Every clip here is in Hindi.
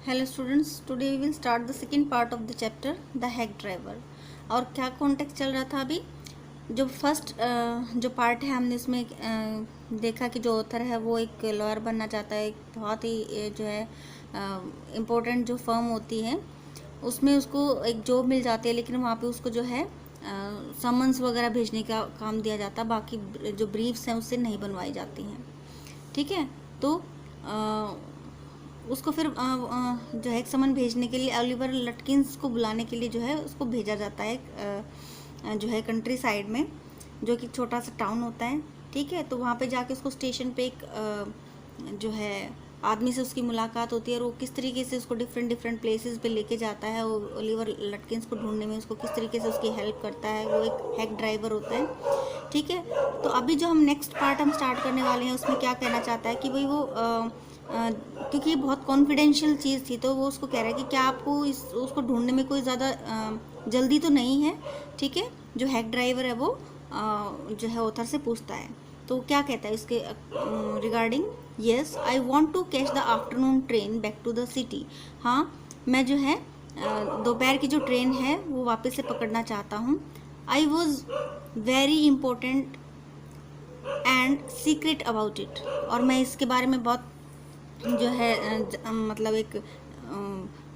Hello students, today we will start the second part of the chapter the hack driver. और क्या कॉन्टेक्स्ट चल रहा था अभी? जो फर्स्ट जो पार्ट है हमने उसमें देखा कि जो ऑथर है वो एक लॉयर बनना चाहता है। एक बहुत ही जो है इम्पोर्टेंट जो फर्म होती है उसमें उसको एक जॉब मिल जाती है, लेकिन वहाँ पे उसको जो है समन्स वगैरह भेजने का काम दिया जाता है। बाकी जो ब्रीफ्स हैं उससे नहीं बनवाई जाती हैं। ठीक है, तो उसको फिर जो है एक समन भेजने के लिए ओलिवर लटकिंस को बुलाने के लिए जो है उसको भेजा जाता है जो है कंट्री साइड में, जो कि छोटा सा टाउन होता है। ठीक है, तो वहाँ पे जाके उसको स्टेशन पे एक जो है आदमी से उसकी मुलाकात होती है और वो किस तरीके से उसको डिफरेंट प्लेसेस पे लेके जाता है और ओलिवर लटकिंस को ढूंढने में उसको किस तरीके से उसकी हेल्प करता है। वो एक हैक ड्राइवर होता है। ठीक है, तो अभी जो हम नेक्स्ट पार्ट हम स्टार्ट करने वाले हैं उसमें क्या कहना चाहता है कि भाई वो क्योंकि ये बहुत कॉन्फिडेंशियल चीज़ थी, तो वो उसको कह रहा है कि क्या आपको उसको ढूंढने में कोई ज़्यादा जल्दी तो नहीं है। ठीक है, जो हैक ड्राइवर है वो जो है ऑथर से पूछता है, तो क्या कहता है इसके regarding? Yes, I want to catch the afternoon train back to the city. हाँ, मैं जो है दोपहर की जो ट्रेन है वो वापस से पकड़ना चाहता हूँ। I was very important and secret about it, और मैं इसके बारे में बहुत जो है मतलब एक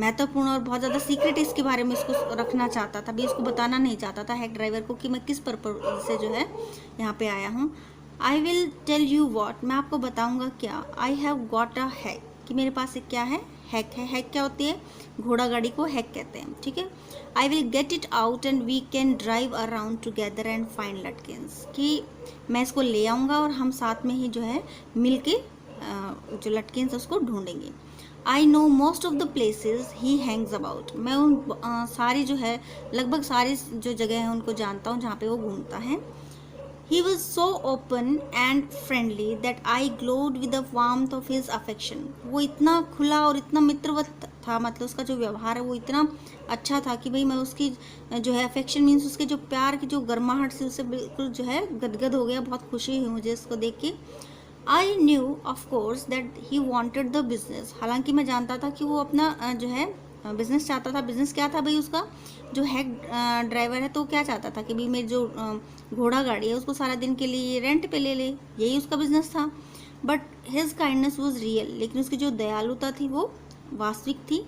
महत्वपूर्ण और बहुत ज़्यादा सीक्रेट इसके बारे में इसको रखना चाहता था, भी इसको बताना नहीं चाहता था हैक ड्राइवर को कि मैं किस पर्पज से जो है यहाँ पे आया हूँ। I will tell you what, मैं आपको बताऊँगा क्या। I have got a hack, कि मेरे पास एक क्या है, हैक है। हैक क्या होती है? घोड़ा गाड़ी को हैक कहते हैं। ठीक है, I will get it out and we can drive around together and find Lutkins, कि मैं इसको ले आऊँगा और हम साथ में ही जो है मिल के जो लटकिंस उसको ढूंढेंगे। I know most of the places he Hanks about, मैं उन सारी जो है लगभग सारी जो जगह है उनको जानता हूँ जहाँ पे वो घूमता है। He was so open and friendly that I glowed with the warmth of his affection, वो इतना खुला और इतना मित्रवत था, मतलब उसका जो व्यवहार है वो इतना अच्छा था कि भाई मैं उसकी जो है अफेक्शन मीन्स उसके जो प्यार की जो गर्माहट से उससे बिल्कुल जो है गदगद हो गया। बहुत खुशी हुई मुझे इसको देख के। I knew of course that he wanted the business, हालांकि मैं जानता था कि वो अपना जो है बिजनेस चाहता था। बिजनेस क्या था भाई उसका? जो हैक ड्राइवर है तो क्या चाहता था कि भाई मेरी जो घोड़ा गाड़ी है उसको सारा दिन के लिए रेंट पे ले ले, यही उसका बिजनेस था। But his kindness was real, लेकिन उसकी जो दयालुता थी वो वास्तविक थी।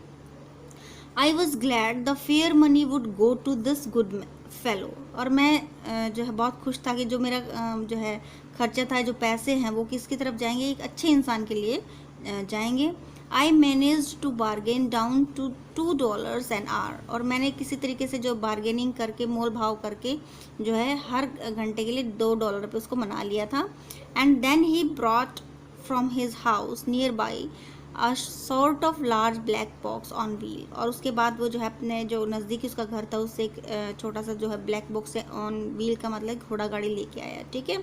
I was glad the fare money would go to this good fellow, और मैं जो है बहुत खुश था कि जो मेरा जो है खर्चा था, जो पैसे हैं वो किसकी तरफ जाएंगे, एक अच्छे इंसान के लिए जाएंगे। I manage to bargain down to $2 an hour, और मैंने किसी तरीके से जो बार्गेनिंग करके मोल भाव करके जो है हर घंटे के लिए $2 पे उसको मना लिया था। And then he brought from his house nearby a sort of large black box on wheel, और उसके बाद वो जो है अपने जो नज़दीक उसका घर था उससे एक छोटा सा जो है ब्लैक बॉक्स है ऑन व्हील का मतलब घोड़ा गाड़ी लेके आया। ठीक है,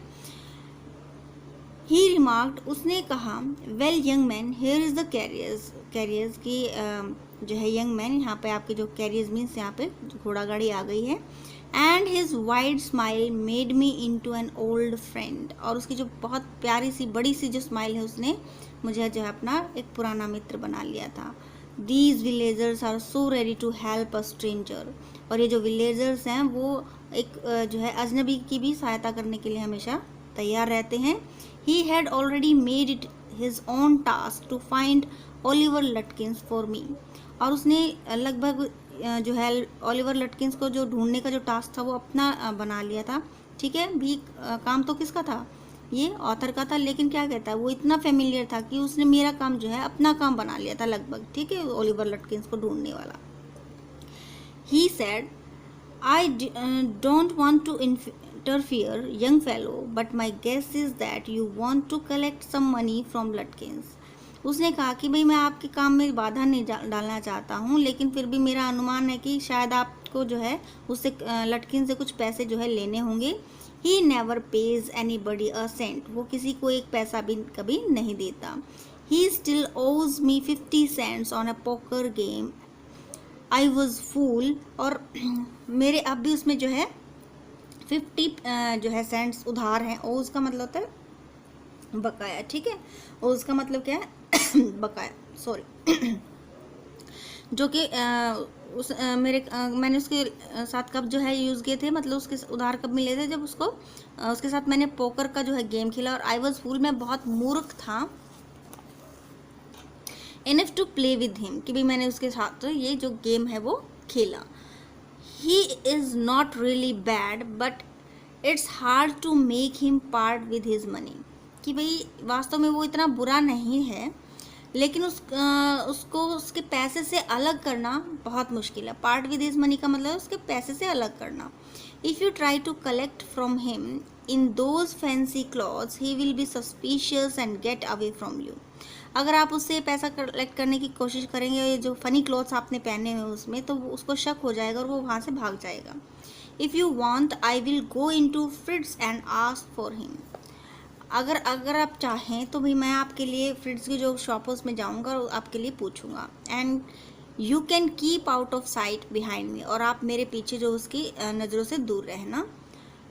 ही रिमार्क्ड, उसने कहा, well young man here is the carriers की जो है यंग मैन, यहाँ पे आपके जो कैरियर्स मीन्स यहाँ पे घोड़ा गाड़ी आ गई है। And his wide smile made me into an old friend, और उसकी जो बहुत प्यारी सी बड़ी सी जो स्माइल है उसने मुझे जो है अपना एक पुराना मित्र बना लिया था। These villagers are so ready to help a stranger, और ये जो विलेजर्स हैं वो एक जो है अजनबी की भी सहायता करने के लिए हमेशा तैयार रहते हैं। He had already made it his own task to find Oliver Lutkins for me, और उसने लगभग जो है ओलिवर लटकिंस को जो ढूंढने का जो टास्क था वो अपना बना लिया था। ठीक है, भी काम तो किसका था? ये ऑथर का था, लेकिन क्या कहता है वो इतना फेमिलियर था कि उसने मेरा काम जो है अपना काम बना लिया था लगभग। ठीक है, ओलिवर लटकिंस को ढूंढने वाला। He said, I don't want to interfere, young fellow, but my guess is that you want to collect some money from Lutkins. उसने कहा कि भाई मैं आपके काम में बाधा नहीं डालना चाहता हूँ, लेकिन फिर भी मेरा अनुमान है कि शायद आपको जो है उससे लटकिन से कुछ पैसे जो है लेने होंगे। He never pays anybody a cent, वो किसी को एक पैसा भी कभी नहीं देता। He still owes me 50 cents on a poker game. I was fool, और मेरे अब भी उसमें जो है 50 जो है सेंट्स उधार हैं। ओज का मतलब होता है बकाया। ठीक है, ओज का मतलब क्या है? बकाया, सॉरी। जो कि मैंने उसके साथ कप जो है यूज़ किए थे, मतलब उसके उधार कप मिले थे, जब उसको उसके साथ मैंने पोकर का जो है गेम खेला, और आई वॉज फूल, मैं बहुत मूर्ख था enough to play with him, कि भी मैंने उसके साथ ये जो गेम है वो खेला। He is not really bad but it's hard to make him part with his money, कि भाई वास्तव में वो इतना बुरा नहीं है, लेकिन उसको उसके पैसे से अलग करना बहुत मुश्किल है। पार्ट विद हिज मनी का मतलब उसके पैसे से अलग करना। If you try to collect from him in those fancy clothes he will be suspicious and get away from you. अगर आप उससे पैसा कलेक्ट करने की कोशिश करेंगे, ये जो फनी क्लॉथ्स आपने पहने हुए उसमें, तो उसको शक हो जाएगा और वो वहाँ से भाग जाएगा। If you want I will go in to Fritz's and ask for him. अगर आप चाहें तो भी मैं आपके लिए फ्रिट्स की जो शॉप है उसमें जाऊँगा और आपके लिए पूछूंगा। And you can keep out of site behind me, और आप मेरे पीछे जो उसकी नज़रों से दूर रहना।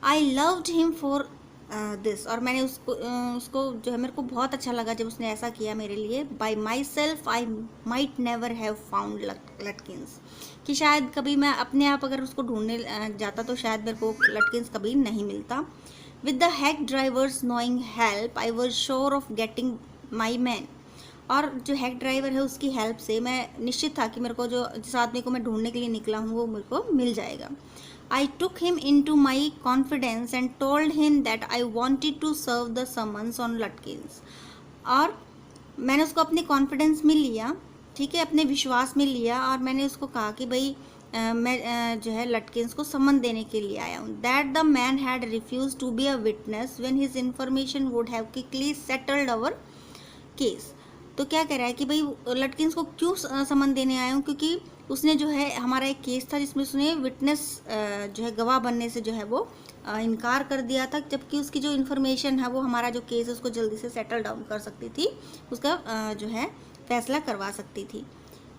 I loved him for this, और मैंने उसको जो है, मेरे को बहुत अच्छा लगा जब उसने ऐसा किया मेरे लिए। By myself I might never have found Lutkins, कि शायद कभी मैं अपने आप अगर उसको ढूंढने जाता तो शायद मेरे को लटकिन्स कभी नहीं मिलता। With the hack drivers knowing help I was sure of getting my man, और जो हैक ड्राइवर है उसकी हेल्प से मैं निश्चित था कि मेरे को जो जिस आदमी को मैं ढूंढने के लिए निकला हूँ वो मेरे को मिल जाएगा। I took him into my confidence and told him that I wanted to serve the summons on Lutkins, और मैंने उसको अपने कॉन्फिडेंस में लिया, ठीक है, अपने विश्वास में लिया, और मैंने उसको कहा कि भाई मैं जो है लटकिन्स को समन देने के लिए आया हूँ। That the man had refused to be a witness when his information would have quickly settled our case. तो क्या कह रहा है कि भाई लटकिन्स को क्यों समन देने आया हूँ, क्योंकि उसने जो है हमारा एक केस था जिसमें उसने विटनेस जो है गवाह बनने से जो है वो इनकार कर दिया था, जबकि उसकी जो इन्फॉर्मेशन है वो हमारा जो केस है उसको जल्दी से सेटल डाउन कर सकती थी, उसका जो है फैसला करवा सकती थी।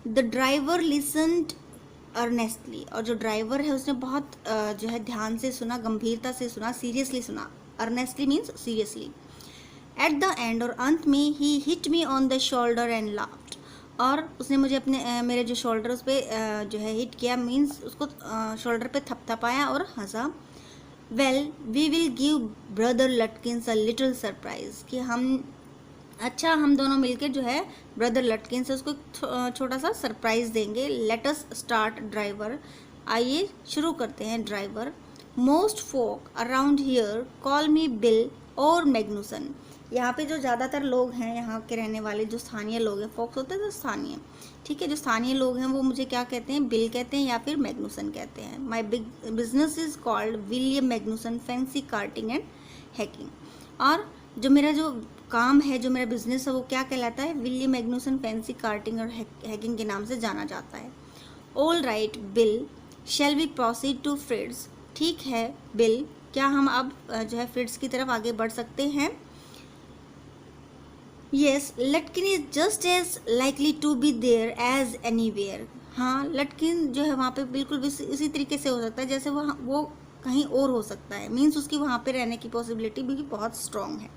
द ड्राइवर लिसन्ड अर्नेस्टली, और जो ड्राइवर है उसने बहुत जो है ध्यान से सुना, गंभीरता से सुना, सीरियसली सुना। Earnestly means seriously. At the end, और अंत में, he hit me on the shoulder and laughed, और उसने मुझे अपने मेरे जो शोल्डर उस पर जो है हिट किया, मीन्स उसको शोल्डर पे थपथपाया और हंसा। Well we will give brother Lutkins a little surprise, कि हम दोनों मिलकर जो है ब्रदर लटकिन्स से उसको छोटा सा सरप्राइज देंगे। लेट अस स्टार्ट ड्राइवर, आइए शुरू करते हैं driver. Most folk around here call me Bill और मैग्नुसन, यहाँ पे जो ज़्यादातर लोग हैं यहाँ के रहने वाले जो स्थानीय लोग हैं, फोक्स होते हैं तो स्थानीय, ठीक है, जो स्थानीय लोग हैं वो मुझे क्या कहते हैं, बिल कहते हैं या फिर मैग्नुसन कहते हैं। My business is called William Magnuson fancy carting and hacking, और जो मेरा जो काम है, जो मेरा बिजनेस है वो क्या कहलाता है, विलियम मैग्नुसन फैंसी कार्टिंग और हैकिंग के नाम से जाना जाता है। All right Bill, shall we proceed to Fritz's, ठीक है बिल, क्या हम अब जो है फ्रिट्स की तरफ आगे बढ़ सकते हैं। Yes, Lutkin is just as likely to be there as anywhere, हाँ लटकिन जो है वहाँ पे बिल्कुल भी इसी तरीके से हो सकता है जैसे वो कहीं और हो सकता है, मीन्स उसकी वहाँ पे रहने की पॉसिबिलिटी भी बहुत स्ट्रॉन्ग है।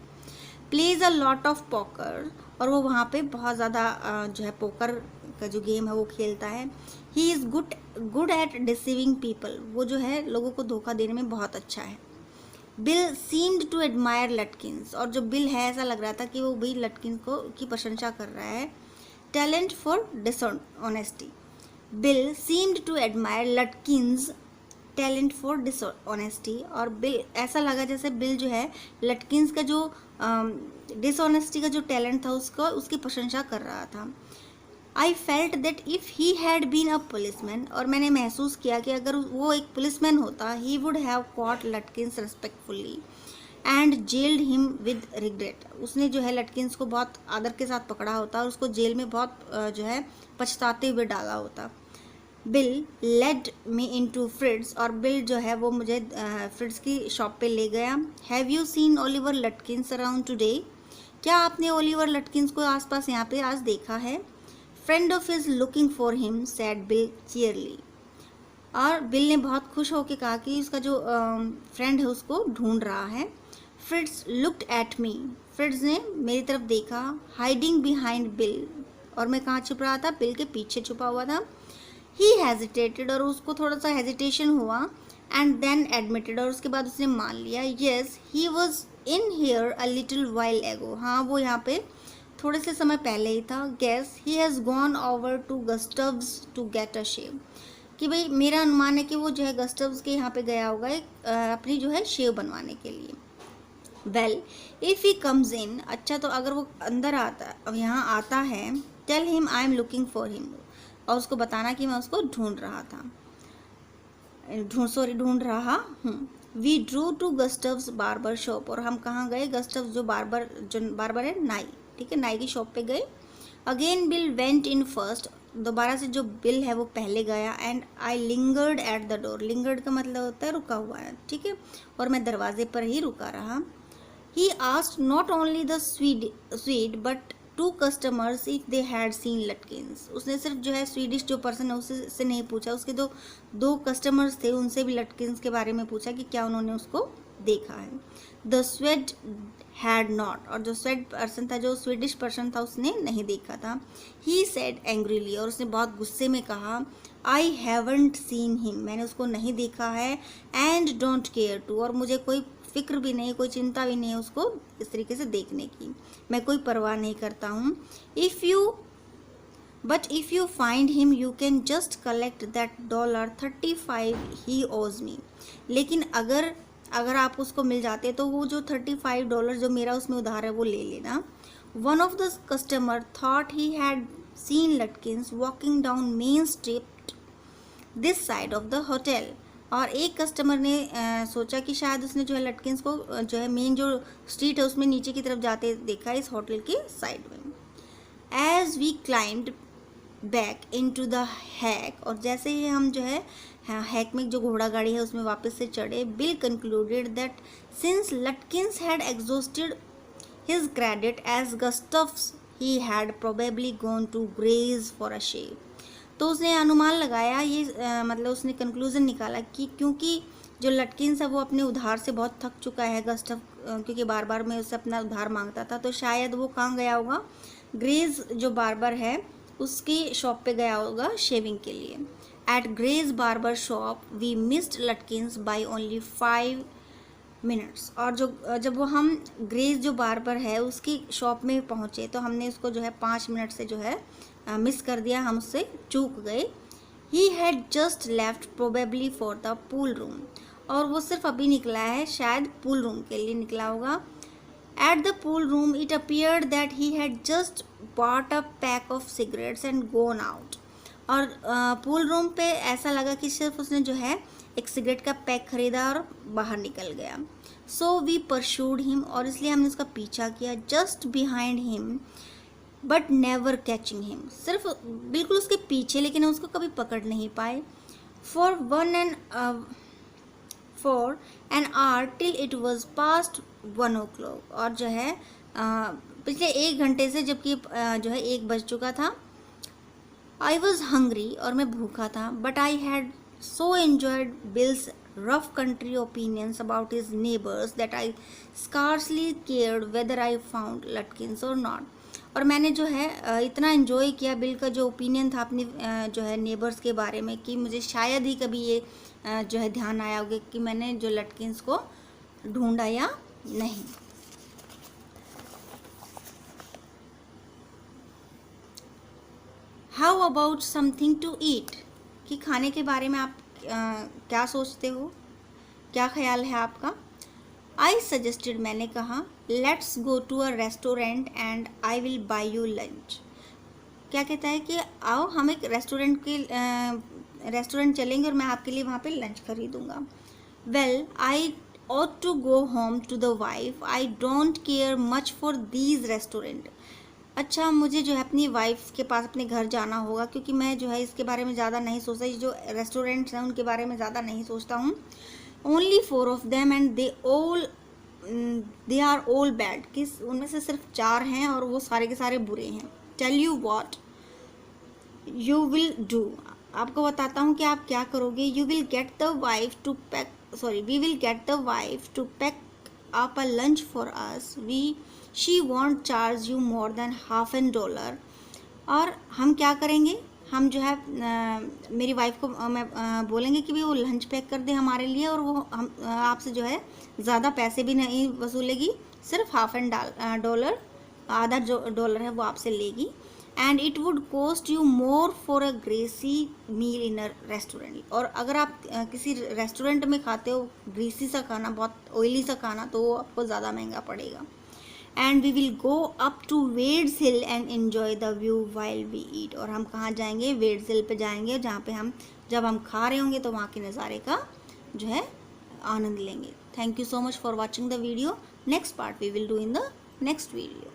Plays a lot of poker, और वो वहाँ पे बहुत ज़्यादा जो है पोकर का जो गेम है वो खेलता है। He is good at deceiving people, वो जो है लोगों को धोखा देने में बहुत अच्छा है। बिल सीम्ड टू एडमायर लटकिन्स, और जो बिल है ऐसा लग रहा था कि वो भी लटकिन्स को की प्रशंसा कर रहा है। Talent for dishonesty, Bill seemed to admire Lutkins talent for dishonesty, और बिल ऐसा लगा जैसे बिल जो है लटकिन्स का जो डिसऑनेस्टी का जो टैलेंट था उसकी प्रशंसा कर रहा था। I felt that if he had been a policeman, और मैंने महसूस किया कि अगर वो एक पुलिसमैन होता, he would have caught Lutkins respectfully and jailed him with regret, उसने जो है लटकिन्स को बहुत आदर के साथ पकड़ा होता और उसको जेल में बहुत जो है पछताते हुए डाला होता। बिल लेड मी इनटू फ्रिट्स, और बिल जो है वो मुझे फ्रिट्स की शॉप पे ले गया। Have you seen Oliver Lutkins around today, क्या आपने ओलिवर लटकिन्स को आसपास यहाँ पे आज देखा है। Friend of his looking for him said Bill cheerily, और बिल ने बहुत खुश होकर कहा कि उसका जो फ्रेंड है उसको ढूंढ रहा है। फ्रिट्स लुक्ड एट मी, फ्रिट्स ने मेरी तरफ देखा। हाइडिंग बिहाइंड बिल, और मैं कहाँ छुप रहा था? बिल के पीछे छुपा हुआ था। ही हेजिटेटेड, और उसको थोड़ा सा हेजिटेशन हुआ, एंड देन एडमिटेड, और उसके बाद उसने मान लिया, yes he was in here a little while एगो, हाँ वो यहाँ पे थोड़े से समय पहले ही था। Guess he has gone over to Gustave's to get a shave, कि भाई मेरा अनुमान है कि वो जो है गस्टव्स के यहाँ पे गया होगा एक अपनी जो है शेव बनवाने के लिए। Well if he comes in, अच्छा तो अगर वो अंदर आता, अब यहाँ आता है, tell him I am looking for him, और उसको बताना कि मैं उसको ढूंढ रहा था, ढूंढ रहा हूँ। We drew to Gustave's barber shop, और हम कहाँ गए? गस्टव्स जो बार्बर है, नाई, ठीक है, नाई की शॉप पे गए। Again bill went in first, दोबारा से जो बिल है वो पहले गया, and I lingered at the door, lingered का मतलब होता है रुका हुआ है, ठीक है, और मैं दरवाजे पर ही रुका रहा। He asked not only the sweet but two customers if they had seen Lutkins, उसने सिर्फ जो है स्वीडिश जो पर्सन है उससे नहीं पूछा, उसके दो कस्टमर्स थे उनसे भी लटकिन्स के बारे में पूछा कि क्या उन्होंने उसको देखा है। द स्वेड हैड नॉट, और जो स्वेड पर्सन था, जो स्वीडिश पर्सन था, उसने नहीं देखा था। ही सेड एंग्रीली, और उसने बहुत गुस्से में कहा, आई हैवंट सीन हिम, मैंने उसको नहीं देखा है, एंड डोंट केयर टू, और मुझे कोई फिक्र भी नहीं, कोई चिंता भी नहीं है उसको इस तरीके से देखने की, मैं कोई परवाह नहीं करता हूँ। But if you find him you can just collect that $35 ही ओज मी, लेकिन अगर आप उसको मिल जाते तो वो जो $35 जो मेरा उसमें उधार है वो ले लेना। One of the customer thought he had seen Lutkins walking down main street this side of the hotel, और एक कस्टमर ने सोचा कि शायद उसने जो है लटकिन्स को जो है मेन जो स्ट्रीट है उसमें नीचे की तरफ जाते देखा इस होटल के साइड में। As we climbed back into the hack, और जैसे ही हम जो है हैक में जो घोड़ा गाड़ी है उसमें वापस से चढ़े, Bill concluded that since Lutkins had exhausted his credit at Gustaf's he had probably gone to Gray's for a shave, तो उसने अनुमान लगाया, ये मतलब उसने कंक्लूजन निकाला कि क्योंकि जो लटकिन्स है वो अपने उधार से बहुत थक चुका है गस्टफ, क्योंकि बार बार मैं उससे अपना उधार मांगता था, तो शायद वो कहाँ गया होगा? ग्रेज जो बार्बर है उसकी शॉप पे गया होगा शेविंग के लिए। At Gray's barber shop we missed Lutkins by only 5 minutes, और जब वो हम ग्रेज जो बार्बर है उसकी शॉप में पहुँचे तो हमने उसको जो है 5 मिनट से जो है मिस कर दिया, हम उससे चूक गए। ही had just left probably for the pool room, और वो सिर्फ अभी निकला है, शायद पूल रूम के लिए निकला होगा। At the pool room it appeared that he had just bought a pack of cigarettes and gone out, और पूल रूम पे ऐसा लगा कि सिर्फ उसने जो है एक सिगरेट का पैक खरीदा और बाहर निकल गया। सो वी परशूड हिम, और इसलिए हमने उसका पीछा किया, just behind him but never catching him, सिर्फ बिल्कुल उसके पीछे, लेकिन हम उसको कभी पकड़ नहीं पाए। For an hour till it was past 1 o'clock, और जो है पिछले 1 घंटे से, जबकि जो है 1 बज चुका था। आई वॉज हंग्री, और मैं भूखा था, but I had so enjoyed bills rough country opinions about his neighbors that I scarcely cared whether I found Lutkins or not, और मैंने जो है इतना एंजॉय किया बिल का जो ओपिनियन था अपने जो है नेबर्स के बारे में, कि मुझे शायद ही कभी ये जो है ध्यान आया होगा कि मैंने जो लटकिन्स को ढूंढा या नहीं। How about something to eat, कि खाने के बारे में आप क्या सोचते हो, क्या ख्याल है आपका? आई सजेस्टेड, मैंने कहा, let's go to a restaurant and I will buy you lunch, क्या कहता है कि आओ हम एक रेस्टोरेंट चलेंगे और मैं आपके लिए वहाँ पे लंच खरीदूँगा। Well I ought to go home to the wife, I don't care much for these restaurant, अच्छा मुझे जो है अपनी वाइफ के पास अपने घर जाना होगा, क्योंकि मैं जो है इसके बारे में ज़्यादा नहीं सोचता, जो रेस्टोरेंट्स हैं उनके बारे में ज़्यादा नहीं सोचता हूँ। Only 4 of them and they are all bad, किस उनमें से सिर्फ 4 हैं और वो सारे के सारे बुरे हैं। Tell you what you will do, आपको बताता हूँ कि आप क्या करोगे। You will get the wife to pack, we will get the wife to pack up a lunch for us. She won't charge you more than $50, और हम क्या करेंगे, हम जो है मेरी वाइफ को मैं बोलेंगे कि भाई वो लंच पैक कर दे हमारे लिए, और वो हम आपसे जो है ज़्यादा पैसे भी नहीं वसूलेगी, सिर्फ $50 आधा जो डॉलर है वो आपसे लेगी। And it would cost you more for a greasy meal in a restaurant. और अगर आप किसी रेस्टोरेंट में खाते हो ग्रीसी सा खाना, बहुत ऑयली सा खाना, तो वो आपको ज़्यादा महंगा पड़ेगा। And we will go up to Wade's Hill and enjoy the view while we eat. और हम कहाँ जाएंगे, वेड्स हिल पे जाएंगे, जहाँ पे हम जब हम खा रहे होंगे तो वहाँ के नज़ारे का जो है आनंद लेंगे। Thank you so much for watching the video. Next part we will do in the next video.